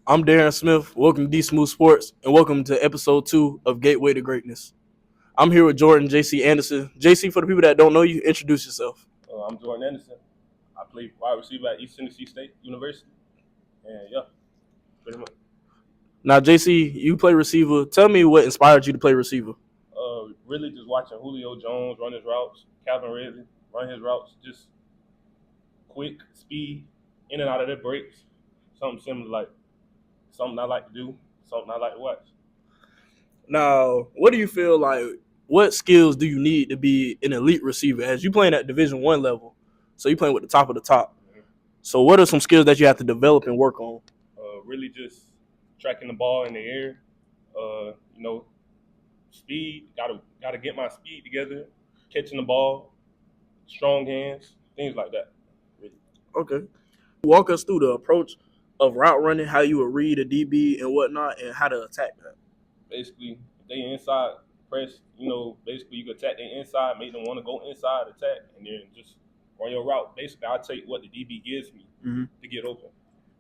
I'm Darren Smith. Welcome to D Smooth Sports, and welcome to episode 2 of Gateway to Greatness. I'm here with Jordan JC Anderson. JC, for the people that don't know you, introduce yourself. I'm Jordan Anderson. I play wide receiver at East Tennessee State University. And yeah, pretty much. Now, JC, you play receiver. Tell me what inspired you to play receiver. Really just watching Julio Jones run his routes, Calvin Ridley run his routes, just quick, speed, in and out of their breaks. Something similar, like something I like to do, something I like to watch. Now, what do you feel like? What skills do you need to be an elite receiver? As you playing at Division I level, so you playing with the top of the top. Mm-hmm. So, what are some skills that you have to develop and work on? Really just tracking the ball in the air. Speed. Gotta get my speed together. Catching the ball, strong hands, things like that. Really. Okay. Walk us through the approach of route running, how you would read a DB and whatnot, and how to attack that. Basically, if they inside press, basically you can attack their inside, make them want to go inside, attack, and then just run your route. Basically, I take what the DB gives me to get open.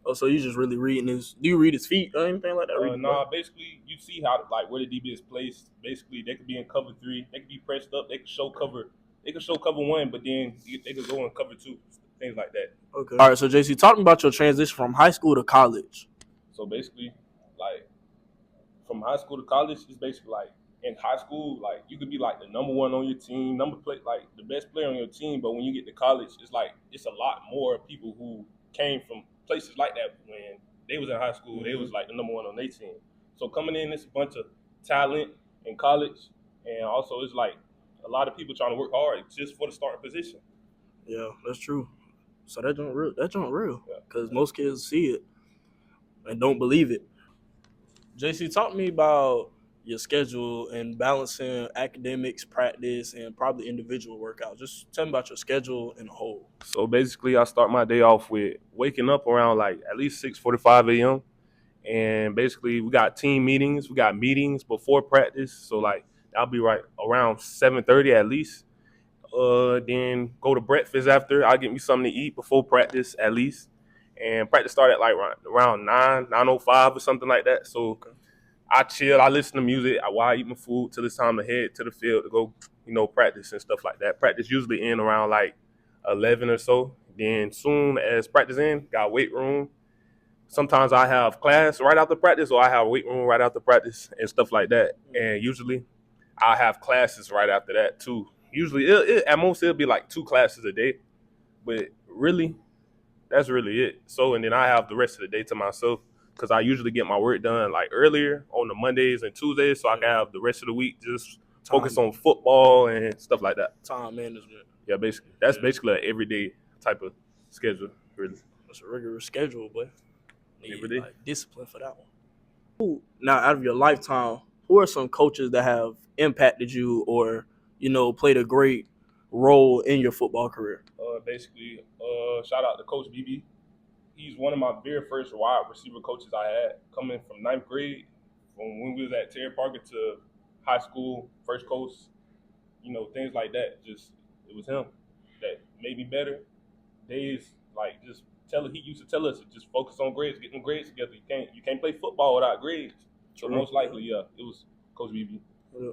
Oh, so you just really reading his? Do you read his feet or anything like that? Basically, you see how where the DB is placed. Basically, they could be in cover 3, they could be pressed up, they could show cover 1, but then they could go in cover 2, things like that. Okay. All right. So JC, talk about your transition from high school to college. So basically, from high school to college, it's basically in high school, you could be the number one on your team, the best player on your team. But when you get to college, it's a lot more people who came from places like that when they was in high school. They was the number one on their team. So coming in, it's a bunch of talent in college, and also it's a lot of people trying to work hard just for the starting position. Yeah, that's true. So that don't real, because most kids see it and don't believe it. JC, talk to me about your schedule and balancing academics, practice, and probably individual workouts. Just tell me about your schedule in a whole. So basically, I start my day off with waking up around at least 6:45 a.m. And basically, we got team meetings. We got meetings before practice. So I'll be right around 7:30 at least. Then go to breakfast after. I'll get me something to eat before practice at least. And practice start at around 9:05 or something like that. So I chill, I listen to music while I eat my food till it's time to head to the field to go, practice and stuff like that. Practice usually end around 11 or so. Then soon as practice end, got weight room. Sometimes I have class right after practice, or I have weight room right after practice and stuff like that. And usually I have classes right after that too. Usually at most it'll be 2 classes a day, but really that's really it. So, and then I have the rest of the day to myself because I usually get my work done earlier on the Mondays and Tuesdays, so I can have the rest of the week just focus on football and stuff like that. Time management. Yeah, basically. That's basically an everyday type of schedule, really. That's a regular schedule, but every day. Discipline for that one. Now, out of your lifetime, who are some coaches that have impacted you or, played a great role in your football career? Basically, shout out to Coach BB. He's one of my very first wide receiver coaches I had coming from 9th grade, from when we was at Terry Parker to high school, first coach, things like that. Just, it was him that made me better. Days, he used to tell us to just focus on grades, get them grades together. You can't play football without grades. So most likely, yeah, it was Coach BB. Yeah.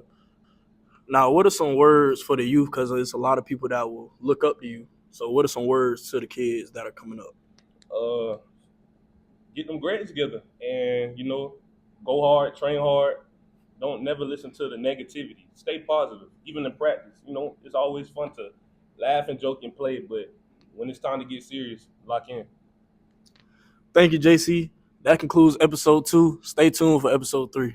Now, what are some words for the youth? Because there's a lot of people that will look up to you. So what are some words to the kids that are coming up? Get them grades together and, go hard, train hard. Don't never listen to the negativity. Stay positive, even in practice. It's always fun to laugh and joke and play, but when it's time to get serious, lock in. Thank you, JC. That concludes episode 2. Stay tuned for episode 3.